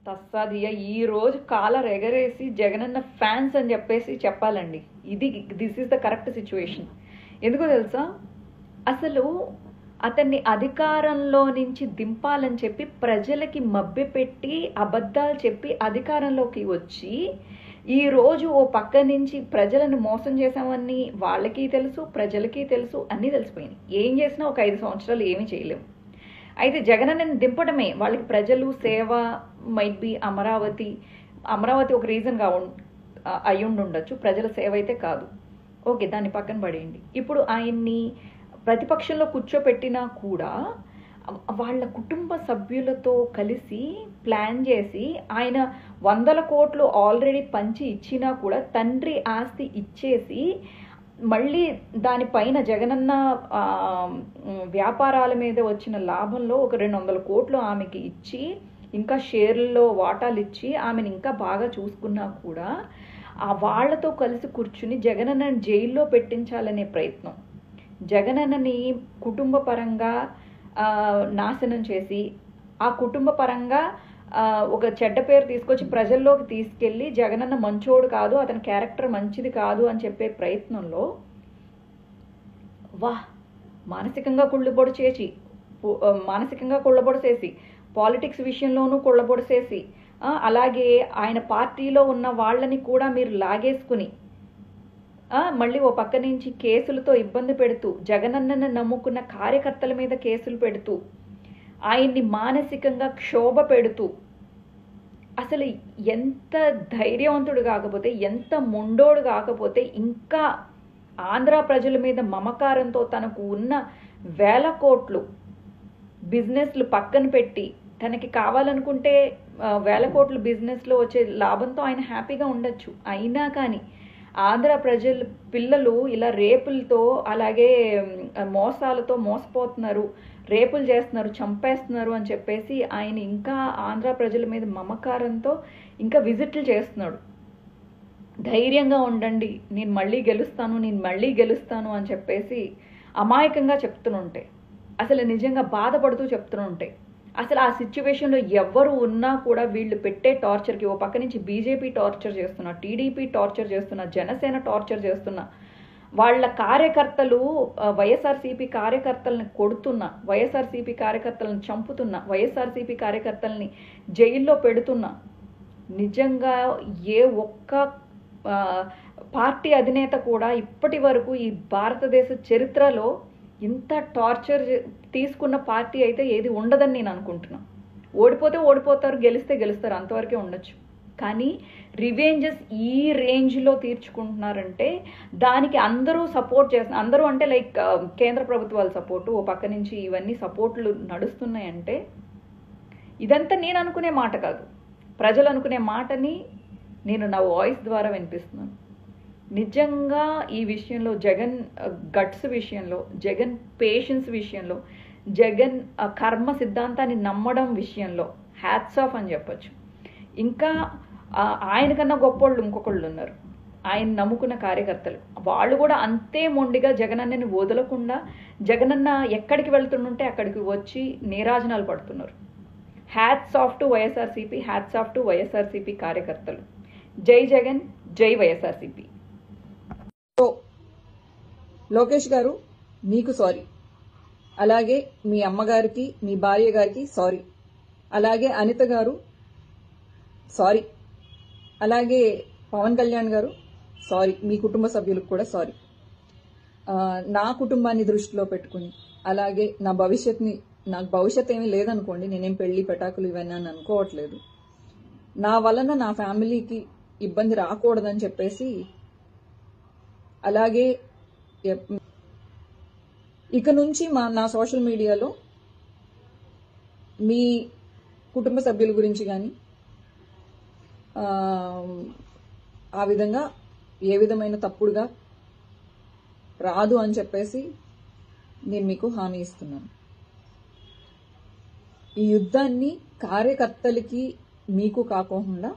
తస్సాదియ ఈ రోజు కాలర్ ఎగరేసి జగనన్న ఫ్యాన్స్ అని చెప్పేసి చెప్పాలండి. This is the correct situation. ఎందుకో తెలుసా, అసలు అతన్ని అధికారంలో నుంచి దింపాలని చెప్పి ప్రజలకి మభ్యపెట్టి అబద్ధాలు చెప్పి అధికారంలోకి వచ్చి ఈరోజు ఓ పక్క నుంచి ప్రజలను మోసం చేసామని వాళ్ళకి తెలుసు, ప్రజలకి తెలుసు, అన్నీ తెలిసిపోయినాయి. ఏం చేసినా ఒక 5 సంవత్సరాలు ఏమీ చేయలేము. అయితే జగనన్నని దింపడమే వాళ్ళకి ప్రజలు సేవ మైట్ బి అమరావతి ఒక రీజన్గా అయ్యుండి ఉండొచ్చు, ప్రజల సేవ అయితే కాదు. ఓకే, దాన్ని పక్కన పడేయండి. ఇప్పుడు ఆయన్ని ప్రతిపక్షంలో కూర్చోపెట్టినా కూడా వాళ్ళ కుటుంబ సభ్యులతో కలిసి ప్లాన్ చేసి ఆయన 100 కోట్లు ఆల్రెడీ పంచి ఇచ్చినా కూడా తండ్రి ఆస్తి ఇచ్చేసి మళ్ళీ దానిపైన జగనన్న వ్యాపారాల మీద వచ్చిన లాభంలో ఒక 200 కోట్లు ఆమెకి ఇచ్చి ఇంకా షేర్లలో వాటాలు ఇచ్చి ఆమెను ఇంకా బాగా చూసుకున్నా కూడా ఆ వాళ్లతో కలిసి కూర్చుని జగనన్నని జైల్లో పెట్టించాలనే ప్రయత్నం, జగనన్నని కుటుంబ పరంగా నాశనం చేసి ఆ కుటుంబ పరంగా ఒక చెడ్డ పేరు తీసుకొచ్చి ప్రజల్లోకి తీసుకెళ్ళి జగనన్న మంచోడు కాదు, అతని క్యారెక్టర్ మంచిది కాదు అని చెప్పే ప్రయత్నంలో మానసికంగా కుళ్ళబొడిచేసి పాలిటిక్స్ విషయంలోనూ కుళ్ళబొడిసేసి అలాగే ఆయన పార్టీలో ఉన్న వాళ్ళని కూడా మీరు లాగేసుకుని మళ్ళీ ఓ పక్క నుంచి కేసులతో ఇబ్బంది పెడుతూ జగనన్నను నమ్ముకున్న కార్యకర్తల మీద కేసులు పెడుతూ ఆయన్ని మానసికంగా క్షోభ పెడుతూ అసలు ఎంత ధైర్యవంతుడు కాకపోతే, ఎంత మొండోడు కాకపోతే ఇంకా ఆంధ్ర ప్రజల మీద మమకారంతో తనకు ఉన్న 1000 కోట్లు బిజినెస్లు పక్కన పెట్టి తనకి కావాలనుకుంటే 1000 కోట్లు బిజినెస్లో వచ్చే లాభంతో ఆయన హ్యాపీగా ఉండొచ్చు. అయినా కానీ ఆంధ్ర ప్రజల పిల్లలు ఇలా రేపులతో అలాగే మోసాలతో మోసపోతున్నారు, రేపులు చేస్తున్నారు, చంపేస్తున్నారు అని చెప్పేసి ఆయన ఇంకా ఆంధ్ర ప్రజల మీద మమకారంతో ఇంకా విజిట్లు చేస్తున్నాడు. ధైర్యంగా ఉండండి, నేను మళ్ళీ గెలుస్తాను అని చెప్పేసి అమాయకంగా చెప్తుంటే, అసలు నిజంగా బాధపడుతూ చెప్తుంటే, అసలు ఆ సిచ్యువేషన్లో ఎవరు ఉన్నా కూడా వీళ్ళు పెట్టే టార్చర్కి ఓ పక్క నుంచి బీజేపీ టార్చర్ చేస్తున్నా, టీడీపీ టార్చర్ చేస్తున్నా, జనసేన టార్చర్ చేస్తున్నా, వాళ్ళ కార్యకర్తలు వైఎస్ఆర్సీపీ కార్యకర్తలను కొడుతున్నా, వైఎస్ఆర్సీపీ కార్యకర్తలను చంపుతున్నా, వైఎస్ఆర్సీపీ కార్యకర్తలని జైల్లో పెడుతున్నా, నిజంగా ఏ ఒక్క పార్టీ అధినేత కూడా ఇప్పటి వరకు ఈ భారతదేశ చరిత్రలో ఇంత టార్చర్ తీసుకున్న పార్టీ అయితే ఏది ఉండదని నేను అనుకుంటున్నాను. ఓడిపోతే ఓడిపోతారు, గెలిస్తే గెలుస్తారు, అంతవరకే ఉండొచ్చు. కానీ రివెంజెస్ ఈ రేంజ్లో తీర్చుకుంటున్నారంటే దానికి అందరూ సపోర్ట్ చేస్తున్నారు. అందరూ అంటే లైక్ కేంద్ర ప్రభుత్వాల సపోర్టు, ఓ పక్క నుంచి ఇవన్నీ సపోర్ట్లు నడుస్తున్నాయంటే ఇదంతా నేను అనుకునే మాట కాదు, ప్రజలు అనుకునే మాటని నేను నా వాయిస్ ద్వారా వినిపిస్తున్నాను. నిజంగా ఈ విషయంలో జగన్ గట్స్ విషయంలో, జగన్ పేషెన్స్ విషయంలో, జగన్ కర్మ సిద్ధాంతాన్ని నమ్మడం విషయంలో హ్యాట్స్ ఆఫ్ అని చెప్పచ్చు. ఇంకా ఆయన కన్నా గొప్పోళ్ళు ఇంకొకళ్ళు ఉన్నారు, ఆయన నమ్ముకున్న కార్యకర్తలు. వాళ్ళు కూడా అంతే మొండిగా జగనన్నని వదలకుండా జగనన్న ఎక్కడికి వెళ్తుంటే అక్కడికి వచ్చి నీరాజనాలు పడుతున్నారు. Hats off to YSRCP, hats off to YSRCP కార్యకర్తలు. జై జగన్, జై వైఎస్ఆర్సీపీ. లోకేష్ గారు మీకు సారీ, అలాగే మీ అమ్మగారికి, మీ భార్య గారికి సారీ, అలాగే అనిత గారు సారీ, అలాగే పవన్ కళ్యాణ్ గారు సారీ, మీ కుటుంబ సభ్యులకు కూడా సారీ. నా కుటుంబాన్ని దృష్టిలో పెట్టుకుని, అలాగే నాకు భవిష్యత్ ఏమీ లేదనుకోండి, నేనేం పెళ్లి పెటాకులు ఇవన్నీ అని అనుకోవట్లేదు, నా వలన నా ఫ్యామిలీకి ఇబ్బంది రాకూడదని చెప్పేసి, అలాగే ఇక నుంచి నా సోషల్ మీడియాలో మీ కుటుంబ సభ్యుల గురించి కానీ ఆ విధంగా ఏ విధమైన తప్పుడుగా రాదు అని చెప్పేసి నేను మీకు హామీ ఇస్తున్నాను. ఈ యుద్ధాన్ని కార్యకర్తలకి మీకు కాకుండా